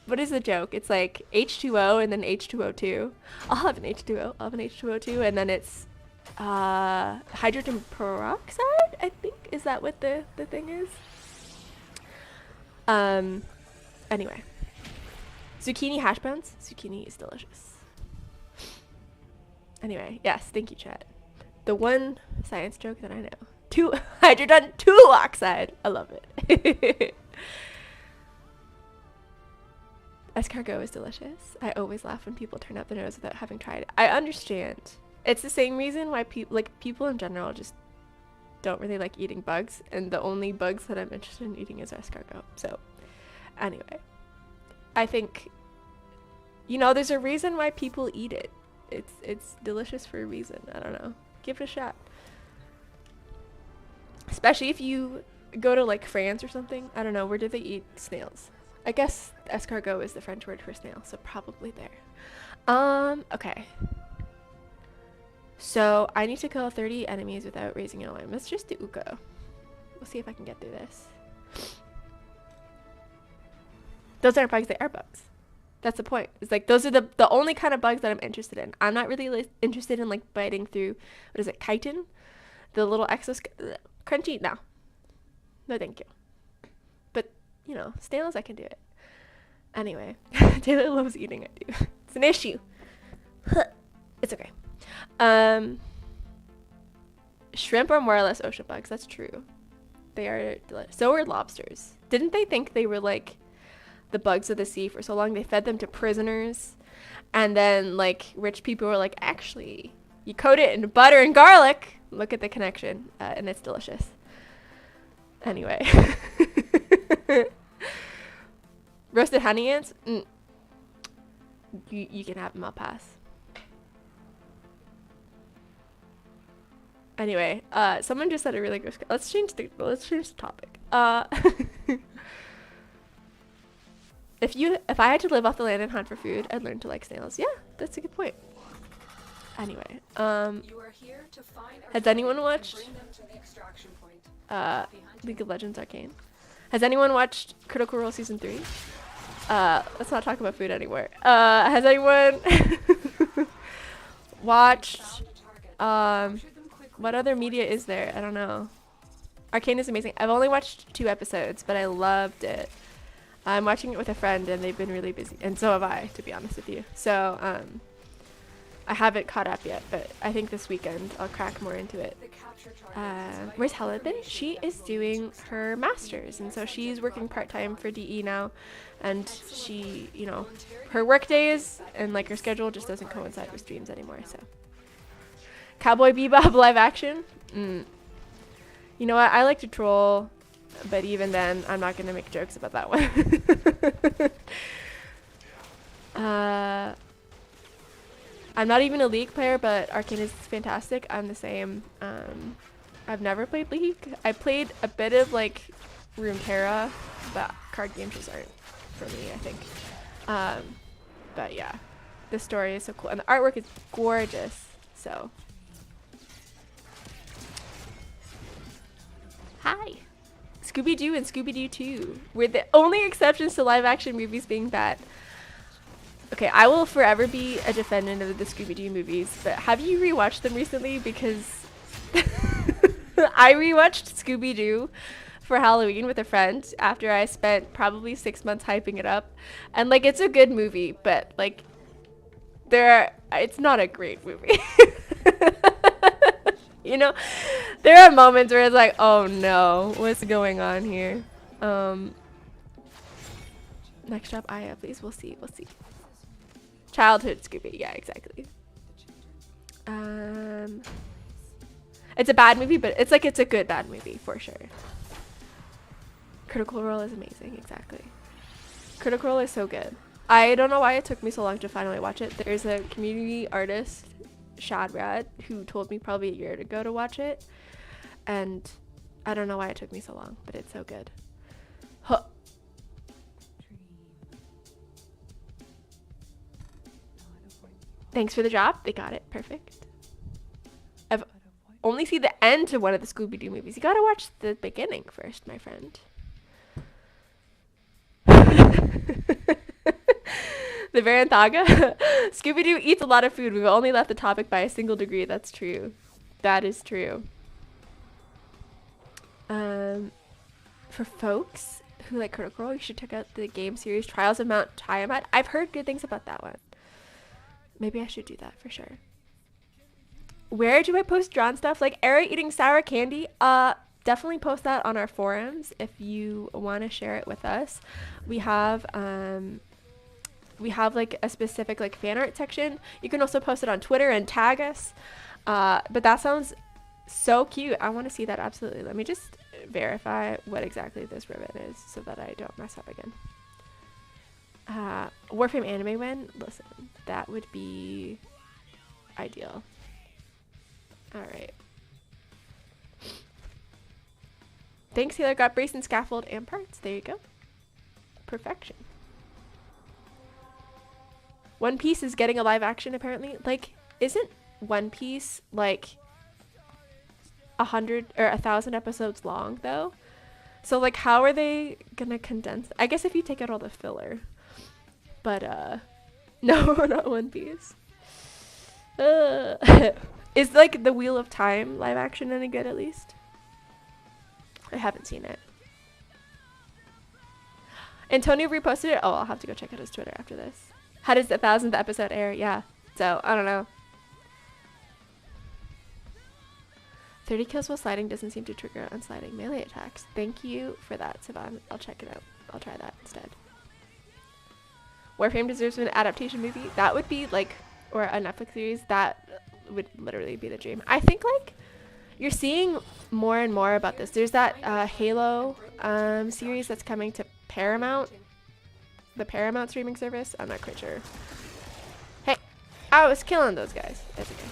what is the joke? It's like H2O and then H2O2. I'll have an H2O, I'll have an H2O2, and then it's hydrogen peroxide, I think. Is that what the thing is? Anyway. Zucchini hash browns? Zucchini is delicious. Anyway, yes, thank you, chat. The one science joke that I know. Hydrogen 2 oxide. I love it. Escargot is delicious. I always laugh when people turn up their nose without having tried it. I understand. It's the same reason why people in general just don't really like eating bugs, and the only bugs that I'm interested in eating is escargot. So, anyway, I think, you know, there's a reason why people eat it. It's delicious for a reason. I don't know. Give it a shot. Especially if you go to like France or something. I don't know. Where do they eat snails? I guess escargot is the French word for snail, so probably there. Okay. So I need to kill 30 enemies without raising an alarm. Let's just do Uko. We'll see if I can get through this. Those aren't bugs, they are bugs. That's the point. It's like those are the only kind of bugs that I'm interested in. I'm not really interested in like biting through, what is it, chitin? The little crunchy. No. No, thank you. But, you know, snails, I can do it. Anyway, Taylor loves eating it too. It's an issue. It's okay. Shrimp are more or less ocean bugs. That's true. They are delicious. So are lobsters. Didn't they think they were like the bugs of the sea for so long? They fed them to prisoners, and then like rich people were like, actually, you coat it in butter and garlic. Look at the connection, and it's delicious. Anyway. Roasted honey ants? You can have them, I'll pass. Anyway, someone just said a really good. Let's change the topic. If I had to live off the land and hunt for food, I'd learn to like snails. Yeah, that's a good point. Anyway, You are here to find our has anyone and watched bring them to the extraction point. League of Legends Arcane? Has anyone watched Critical Role Season 3? Let's not talk about food anymore. Has anyone watched what other media is there? I don't know. Arcane is amazing. I've only watched 2 episodes, but I loved it. I'm watching it with a friend, and they've been really busy, and so have I, to be honest with you. So I haven't caught up yet, but I think this weekend I'll crack more into it. Where's Helen been? She is doing her master's, and so she's working part-time for DE now, and she, you know, her work days and like her schedule just doesn't coincide with streams anymore. So Cowboy Bebop live action, you know what, I like to troll, but even then I'm not gonna make jokes about that one. I'm not even a League player, but Arcane is fantastic. I'm the same. I've never played League. I played a bit of like Runeterra, but card games just aren't for me, I think. But yeah, the story is so cool, and the artwork is gorgeous. So, hi, Scooby-Doo and Scooby-Doo 2 were the only exceptions to live-action movies being bad. Okay, I will forever be a defendant of the Scooby-Doo movies, but have you rewatched them recently? Because I rewatched Scooby-Doo for Halloween with a friend after I spent probably 6 months hyping it up. And, like, it's a good movie, but, like, it's not a great movie. You know? There are moments where it's like, oh no, what's going on here? Next up, Aya, please. We'll see. Childhood Scooby, yeah, exactly. It's a bad movie, but it's a good bad movie for sure. Critical Role is amazing, exactly. Critical Role is so good. I don't know why it took me so long to finally watch it. There's a community artist, Shadrad, who told me probably a year ago to watch it, and I don't know why it took me so long, but it's so good. Huh. Thanks for the drop. They got it. Perfect. I've only seen the end to one of the Scooby-Doo movies. You gotta watch the beginning first, my friend. The Varanthaga. Scooby-Doo eats a lot of food. We've only left the topic by a single degree. That's true. That is true. For folks who like Critical Role, you should check out the game series Trials of Mount Tiamat. I've heard good things about that one. Maybe I should do that for sure. Where do I post drawn stuff? Like Era eating sour candy? Definitely post that on our forums if you want to share it with us. We have like a specific like fan art section. You can also post it on Twitter and tag us. But that sounds so cute. I want to see that absolutely. Let me just verify what exactly this ribbon is so that I don't mess up again. Warframe anime win? Listen, that would be ideal. Alright. Thanks, Taylor. Got brace and scaffold and parts. There you go. Perfection. One Piece is getting a live action apparently. Like, isn't One Piece like 100 or 1,000 episodes long though? So like, how are they gonna condense? I guess if you take out all the filler. But no, not One Piece. Is like the Wheel of Time live action any good at least? I haven't seen it. Antonio reposted it. Oh, I'll have to go check out his Twitter after this. How does the 1000th episode air? Yeah. So, I don't know. 30 kills while sliding doesn't seem to trigger unsliding melee attacks. Thank you for that, Sivan. I'll check it out. I'll try that instead. Warframe deserves an adaptation movie. That would be like, or a Netflix series. That would literally be the dream. I think like you're seeing more and more about this. There's that Halo series that's coming to Paramount. The Paramount streaming service. I'm not quite sure. Hey, I was killing those guys. That's okay.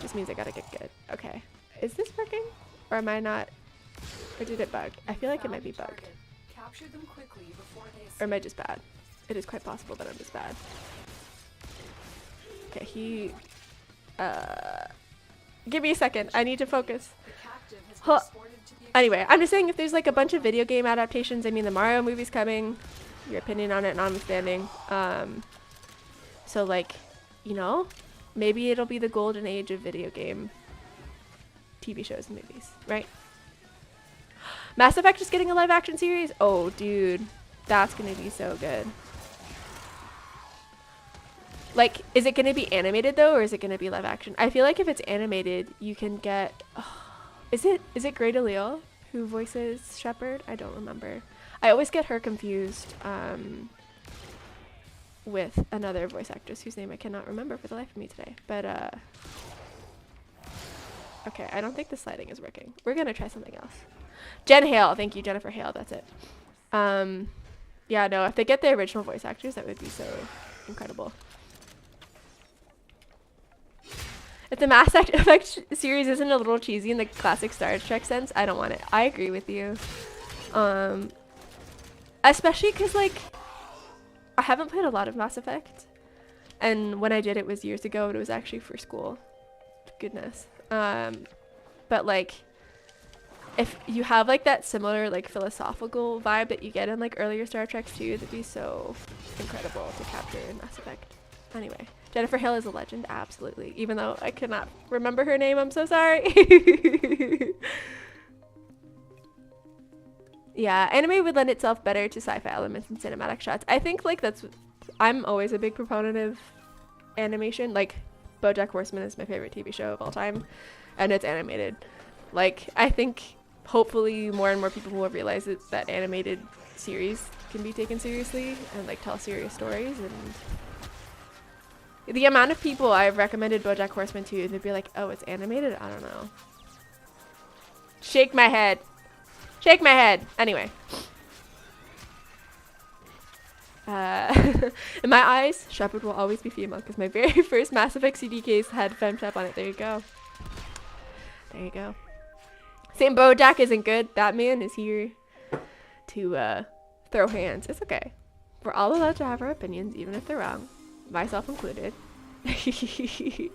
Just means I gotta get good. Okay. Is this working? Or am I not? Or did it bug? I feel like it might be bugged. Capture them quickly before they Or am I just bad? It is quite possible that I'm just bad. Okay, he... give me a second. I need to focus. Huh. Anyway, I'm just saying if there's like a bunch of video game adaptations, I mean the Mario movie's coming. Your opinion on it notwithstanding. So like, you know, maybe it'll be the golden age of video game TV shows and movies, right? Mass Effect is getting a live action series? Oh, dude. That's gonna be so good. Like, is it gonna be animated though, or is it gonna be live action? I feel like if it's animated, you can get... Oh, is it Grey DeLisle who voices Shepard? I don't remember. I always get her confused with another voice actress whose name I cannot remember for the life of me today. But, okay, I don't think the sliding is working. We're gonna try something else. Jen Hale. Thank you, Jennifer Hale. That's it. Yeah, no, if they get the original voice actors, that would be so incredible. If the Mass Effect series isn't a little cheesy in the classic Star Trek sense, I don't want it. I agree with you. Especially because, like, I haven't played a lot of Mass Effect. And when I did, it was years ago, and it was actually for school. Goodness. But, like, if you have, like, that similar, like, philosophical vibe that you get in, like, earlier Star Treks, too, that'd be so incredible to capture in Mass Effect. Anyway. Jennifer Hale is a legend, absolutely. Even though I cannot remember her name, I'm so sorry. Yeah, anime would lend itself better to sci-fi elements and cinematic shots. I think, like, I'm always a big proponent of animation. Like, BoJack Horseman is my favorite TV show of all time, and it's animated. Like, I think hopefully more and more people will realize that animated series can be taken seriously and, like, tell serious stories. And the amount of people I've recommended BoJack Horseman to, they'd be like, oh, it's animated? I don't know. Shake my head. Shake my head. Anyway. In my eyes, Shepard will always be female, because my very first Mass Effect CD case had FemShep on it. There you go. There you go. Saying BoJack isn't good. That man is here to throw hands. It's okay. We're all allowed to have our opinions, even if they're wrong. Myself included. BoJack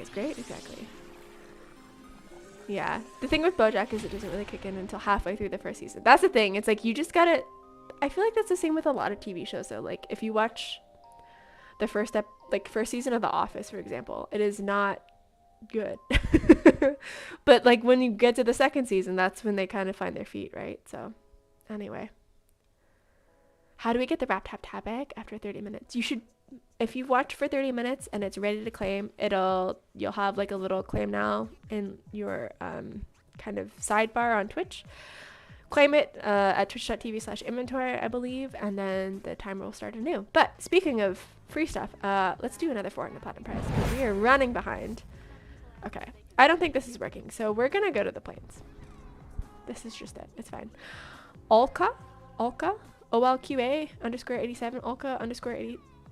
is great, exactly. Yeah, the thing with BoJack is it doesn't really kick in until halfway through the first season. That's the thing. It's like you just gotta. I feel like that's the same with a lot of TV shows though. Like if you watch the first season of The Office, for example, it is not good. But like when you get to the second season, that's when they kind of find their feet, right? So, anyway. How do we get the wrap tap tab egg after 30 minutes? You should, if you've watched for 30 minutes and it's ready to claim, you'll have like a little claim now in your kind of sidebar on Twitch. Claim it at twitch.tv/inventory, I believe, and then the timer will start anew. But speaking of free stuff, let's do another 400 platinum prize because we are running behind. Okay, I don't think this is working, so we're gonna go to the plains. This is just it. It's fine. Olka. OLQA _87, Olka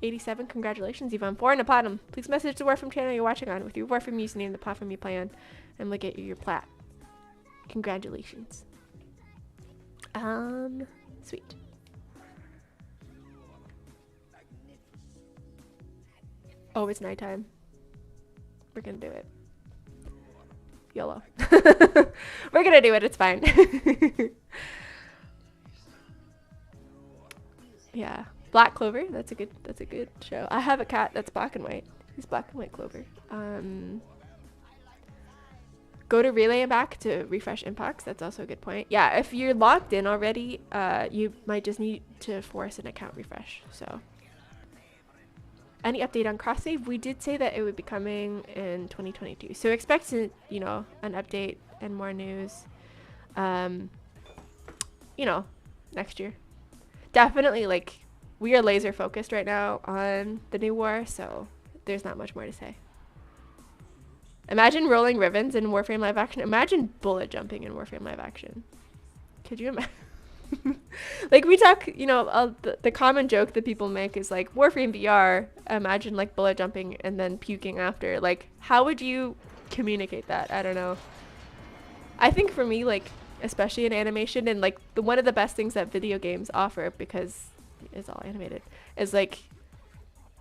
_87. Congratulations, you've won 400 platinum. Please message the Warframe channel you're watching on with your Warframe username, the platform you play on, and we'll get you your plat. Congratulations. Sweet. Oh, it's nighttime. We're gonna do it. YOLO. We're gonna do it, it's fine. Yeah, Black Clover. That's a good show. I have a cat that's black and white. He's black and white Clover. Go to relay and back to refresh impacts. That's also a good point. Yeah, if you're logged in already, you might just need to force an account refresh. So, any update on cross save? We did say that it would be coming in 2022. So expect an update and more news. Next year. Definitely, like, we are laser focused right now on the new war, so there's not much more to say. Imagine rolling Rivens in Warframe live action. Imagine bullet jumping in Warframe live action. Could you imagine? Like, we talk, the common joke that people make is like, Warframe VR, imagine like bullet jumping and then puking after. Like, how would you communicate that? I don't know. I think for me, like, especially in animation, and like one of the best things that video games offer, because it's all animated, is like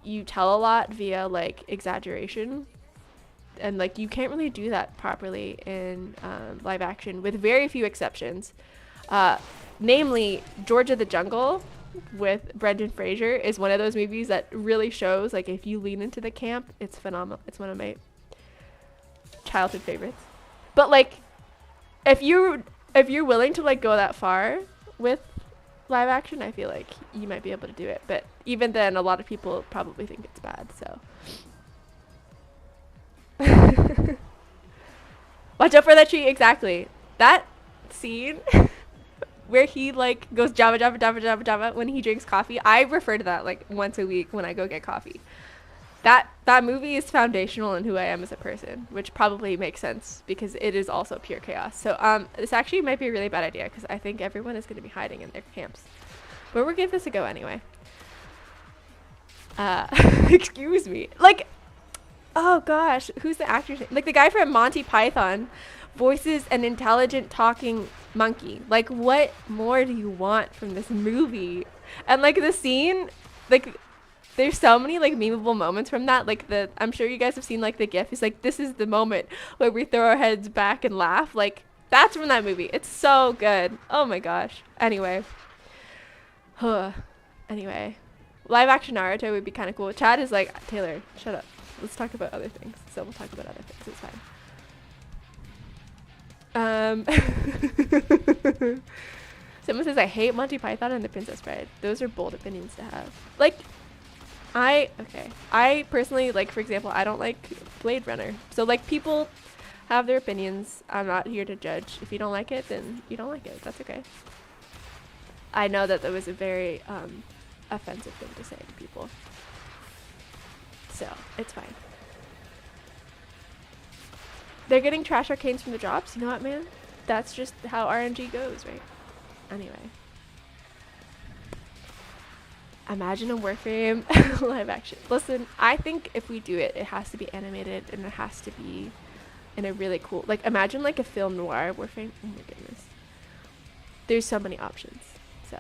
you tell a lot via like exaggeration, and like you can't really do that properly in live action, with very few exceptions. Namely, George of the Jungle with Brendan Fraser is one of those movies that really shows, like, if you lean into the camp, it's phenomenal. It's one of my childhood favorites. But like, if you're willing to like go that far with live action, I feel like you might be able to do it. But even then, a lot of people probably think it's bad. So watch out for that tree. Exactly. That scene where he like goes Java Java Java Java Java when he drinks coffee. I refer to that like once a week when I go get coffee. That movie is foundational in who I am as a person, which probably makes sense because it is also pure chaos. So this actually might be a really bad idea because I think everyone is going to be hiding in their camps. But we'll give this a go anyway. Excuse me. Like, oh gosh, who's the actor's name? Like, the guy from Monty Python voices an intelligent talking monkey. Like, what more do you want from this movie? And like the scene, like, there's so many like memeable moments from that. Like, I'm sure you guys have seen like the gif. It's like, this is the moment where we throw our heads back and laugh. Like, that's from that movie. It's so good. Oh my gosh. Anyway. Anyway. Live action Naruto would be kind of cool. Chad is like, Taylor, shut up. Let's talk about other things. So we'll talk about other things. It's fine. Someone says, I hate Monty Python and the Princess Bride. Those are bold opinions to have. Like, I personally, like, for example, I don't like Blade Runner. So, like, people have their opinions. I'm not here to judge. If you don't like it, then you don't like it. That's okay. I know that was a very offensive thing to say to people. So, it's fine. They're getting trash arcanes from the drops. You know what, man? That's just how RNG goes, right? Anyway. Imagine a Warframe live action. Listen, I think if we do it, it has to be animated and it has to be in a really cool... Like, imagine like a film noir Warframe. Oh my goodness. There's so many options. So,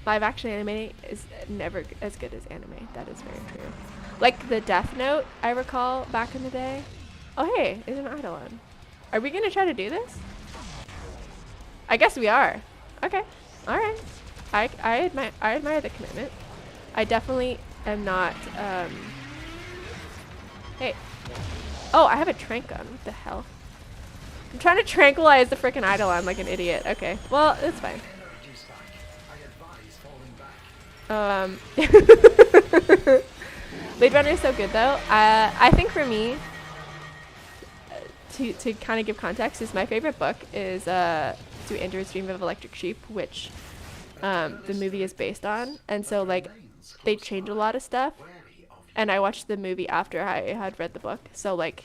live action anime is never as good as anime. That is very true. Like the Death Note, I recall back in the day. Oh hey, it's an Eidolon. Are we gonna try to do this? I guess we are. Okay. Alright. I admire the commitment. I definitely am not hey. Oh, I have a trank gun. What the hell? I'm trying to tranquilize the frickin' Eidolon like an idiot. Okay. Well, it's fine. Blade Runner is so good though. I think for me, to kind of give context, is my favorite book is To Andrew's Dream of Electric Sheep, which the movie is based on. And so like they change a lot of stuff, and I watched the movie after I had read the book, so like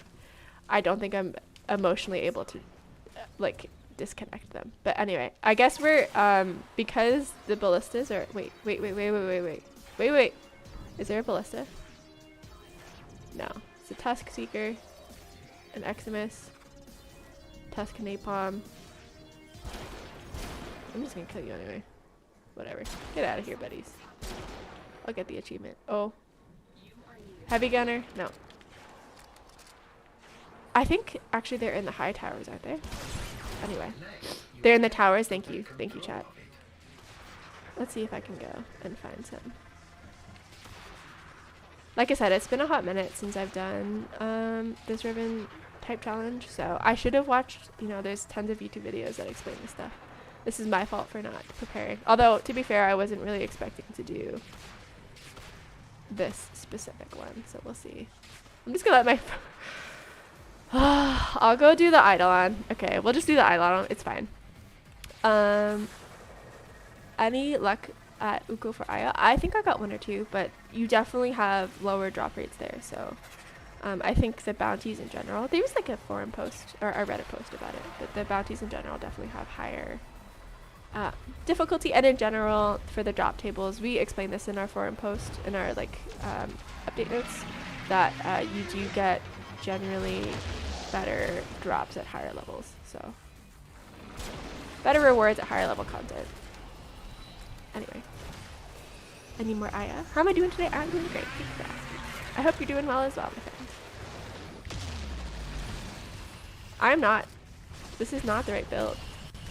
I don't think I'm emotionally able to like disconnect them. But anyway, I guess we're because the ballistas are wait. Is there a ballista? No. It's a Tusk Seeker, an Eximus, Tusk Napalm. I'm just gonna kill you anyway. Whatever. Get out of here, buddies. I'll get the achievement. Oh. Heavy Gunner? No. I think actually they're in the high towers, aren't they? Anyway. They're in the towers. Thank you. Thank you, chat. Let's see if I can go and find some. Like I said, it's been a hot minute since I've done this Riven type challenge, so I should have watched, you know, there's tons of YouTube videos that explain this stuff. This is my fault for not preparing. Although, to be fair, I wasn't really expecting to do this specific one, so we'll see. I'm just gonna let my... I'll go do the Eidolon. Okay, we'll just do the Eidolon. It's fine. Any luck at Uko for Aya? I think I got 1 or 2, but you definitely have lower drop rates there, so... I think the bounties in general, there was like a forum post, or a Reddit post about it, but the bounties in general definitely have higher difficulty, and in general, for the drop tables, we explained this in our forum post, in our like update notes, that you do get generally better drops at higher levels, so better rewards at higher level content. Anyway, any more Aya? How am I doing today? I'm doing great. Thanks for asking. I hope you're doing well as well, my friend. I'm not. This is not the right build.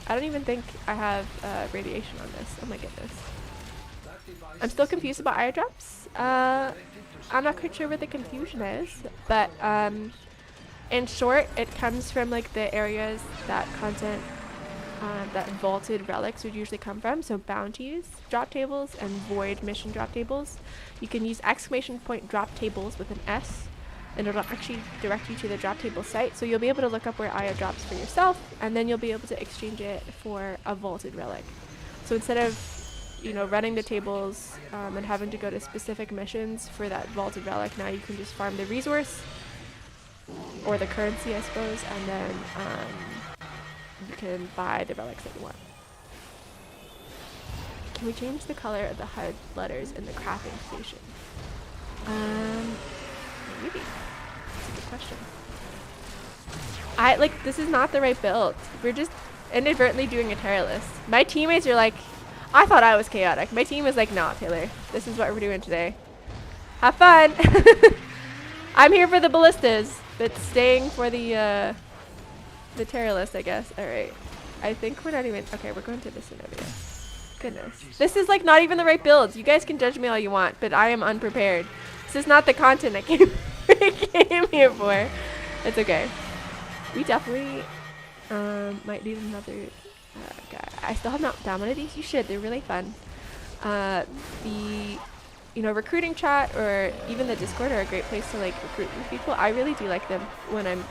I don't even think I have radiation on this. Oh my goodness. I'm still confused about Aya drops. I'm not quite sure what the confusion is, but in short, it comes from like the areas that content that vaulted relics would usually come from. So bounties, drop tables, and void mission drop tables. You can use ! drop tables with an S, and it'll actually direct you to the drop table site. So you'll be able to look up where Aya drops for yourself, and then you'll be able to exchange it for a vaulted relic. So instead of, you know, running the tables and having to go to specific missions for that vaulted relic, now you can just farm the resource or the currency, I suppose, and then you can buy the relics that you want. Can we change the color of the HUD letters in the crafting station? Maybe. That's a good question. This is not the right build. We're just inadvertently doing a tier list. My teammates are like, I thought I was chaotic. My team is like, nah, Taylor, this is what we're doing today. Have fun. I'm here for the ballistas, but staying for the tier list, I guess. All right. I think we're not even, okay, we're going to this scenario. Goodness. This is like not even the right builds. You guys can judge me all you want, but I am unprepared. This is not the content I came here for. It's okay. We definitely might need another guy. I still have not downloaded these. You should. They're really fun. The recruiting chat or even the Discord are a great place to like recruit with people. I really do like them when I'm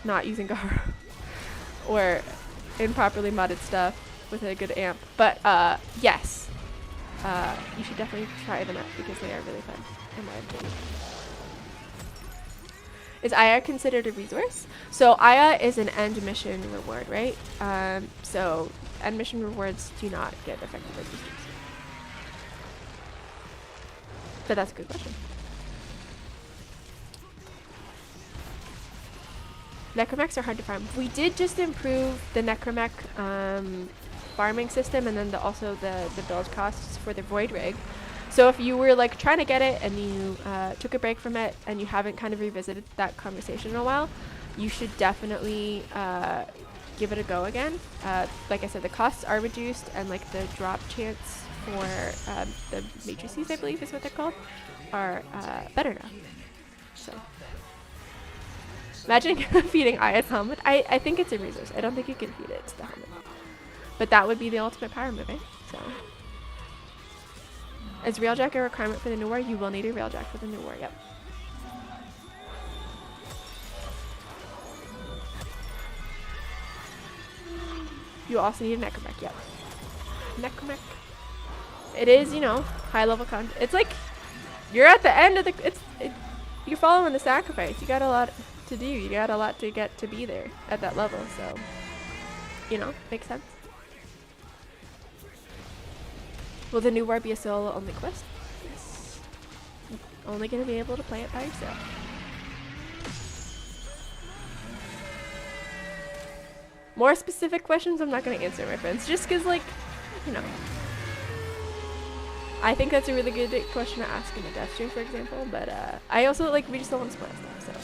not using Garo or improperly modded stuff with a good amp. But yes, you should definitely try them out because they are really fun in my opinion. Is Aya considered a resource? So Aya is an end mission reward, right? So end mission rewards do not get affected by boosters. But that's a good question. Necromecs are hard to farm. We did just improve the necromech farming system, and then also the build costs for the void rig. So if you were like trying to get it and you took a break from it and you haven't kind of revisited that conversation in a while, you should definitely give it a go again. Like I said, the costs are reduced, and like the drop chance for the matrices, I believe is what they're called, are better now. So imagine feeding Aya's helmet. I think it's a resource. I don't think you can feed it to the helmet. But that would be the ultimate power move, eh? So is Railjack a requirement for the new war? You will need a Railjack for the new war, yep. You also need a necromech, yep. Necromech. It is, high level content. It's like you're at the end of the you're following the sacrifice. You got a lot to do. You got a lot to get to be there at that level, so makes sense. Will the new war be a solo only quest? Yes. Only gonna be able to play it by yourself. More specific questions I'm not gonna answer, my friends, just cause I think that's a really good question to ask in a death stream, for example, but I also we just don't want to spoil stuff,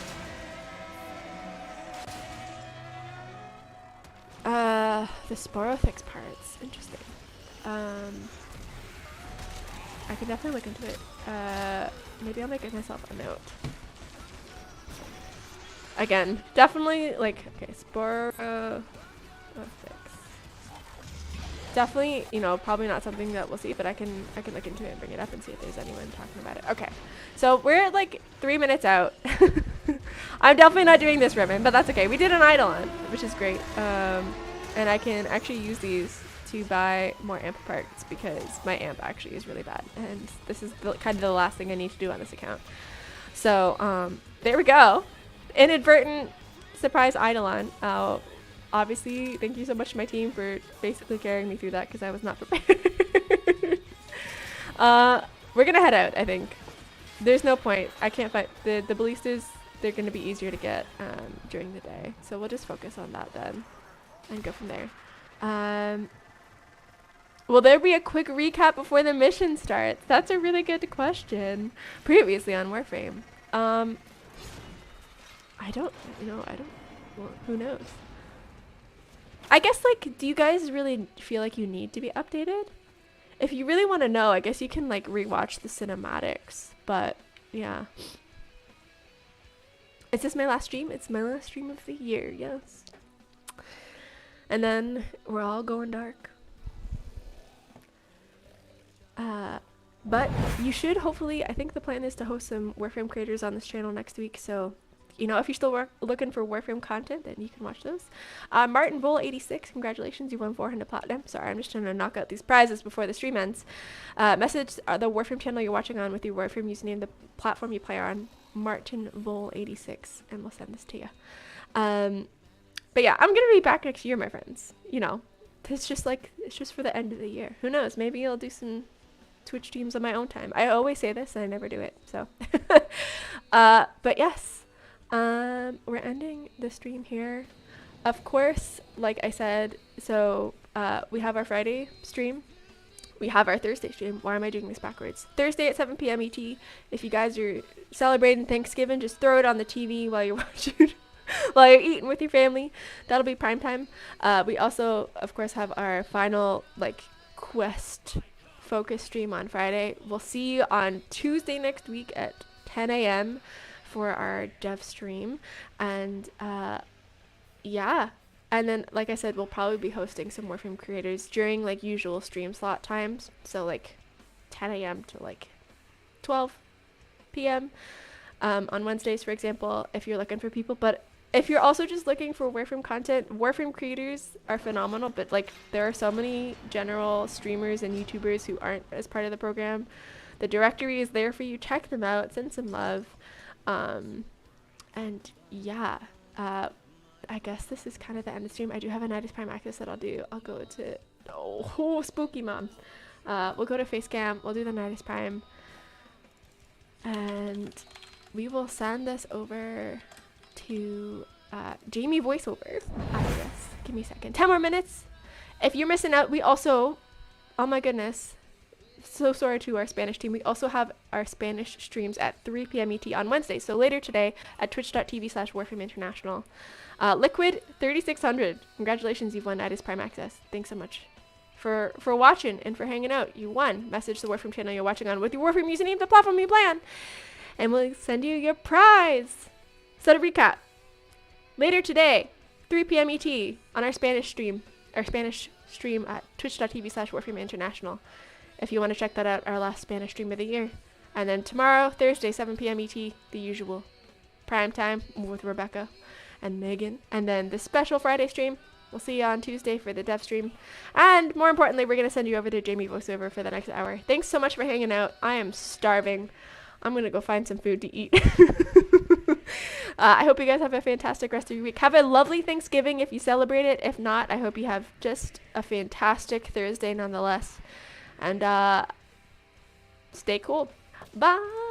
so. The Sporofix parts, interesting. I can definitely look into it. Maybe I'll make myself a note. Again, definitely like, okay, Sporo fix. Definitely, you know, probably not something that we'll see, but I can look into it and bring it up and see if there's anyone talking about it. Okay, so we're like 3 minutes out. I'm definitely not doing this Riven, but that's okay. We did an Eidolon, which is great. And I can actually use these to buy more amp parts because my amp actually is really bad, and this is kind of the last thing I need to do on this account. So there we go. Inadvertent surprise Eidolon. Obviously, thank you so much to my team for basically carrying me through that because I was not prepared. We're gonna head out, I think. There's no point. I can't fight the ballistas. They're gonna be easier to get during the day, so we'll just focus on that then and go from there. Will there be a quick recap before the mission starts? That's a really good question. Previously on Warframe. I don't know. Well, who knows? I guess, like, do you guys really feel like you need to be updated? If you really want to know, I guess you can, like, rewatch the cinematics. But, yeah. Is this my last stream? It's my last stream of the year, yes. And then we're all going dark. But you should hopefully, I think the plan is to host some Warframe creators on this channel next week, so you know, if you're still looking for Warframe content, then you can watch those. Martin Bull 86, congratulations, you won 400 platinum. Sorry, I'm just trying to knock out these prizes before the stream ends. Message the Warframe channel you're watching on with your Warframe username, the platform you play on, Martin Bull 86, and we'll send this to you. But yeah, I'm gonna be back next year, my friends. You know, it's just for the end of the year. Who knows? Maybe I'll do some Twitch streams on my own time. I always say this and I never do it, so. But yes. We're ending the stream here. Of course, like I said, so we have our Friday stream. We have our Thursday stream. Why am I doing this backwards? Thursday at 7 p.m. ET. If you guys are celebrating Thanksgiving, just throw it on the TV while you're watching, while you're eating with your family. That'll be prime time. We also, of course, have our final like quest focus stream on Friday. We'll see you on Tuesday next week at 10 a.m. for our dev stream, and yeah, and then like I said, we'll probably be hosting some Warframe creators during like usual stream slot times, so like 10 a.m. to like 12 p.m. On Wednesdays, for example, if you're looking for people. But if you're also just looking for Warframe content, Warframe creators are phenomenal, but like there are so many general streamers and YouTubers who aren't as part of the program. The directory is there for you. Check them out, send some love. And yeah, I guess this is kind of the end of the stream. I do have a Nidus Prime access that I'll do. I'll go to, oh, spooky mom. We'll go to Facecam, we'll do the Nidus Prime, and we will send this over to, Jamie voiceover after this. Give me a second. 10 more minutes. If you're missing out, we also, oh my goodness, so sorry to our Spanish team. We also have our Spanish streams at 3 p.m. ET on Wednesday. So later today at twitch.tv/Warframe International. Liquid 3600. Congratulations, you've won Nidus Prime Access. Thanks so much for watching and for hanging out. You won. Message the Warframe channel you're watching on with your Warframe username, the platform you play on, and we'll send you your prize. So to recap, later today, 3 p.m. ET on our Spanish stream at twitch.tv/Warframe International. If you want to check that out, our last Spanish stream of the year. And then tomorrow, Thursday, 7 p.m. ET, the usual prime time with Rebecca and Megan. And then the special Friday stream, we'll see you on Tuesday for the dev stream. And more importantly, we're going to send you over to Jamie voiceover for the next hour. Thanks so much for hanging out. I am starving. I'm going to go find some food to eat. I hope you guys have a fantastic rest of your week. Have a lovely Thanksgiving if you celebrate it. If not, I hope you have just a fantastic Thursday nonetheless. And stay cool. Bye.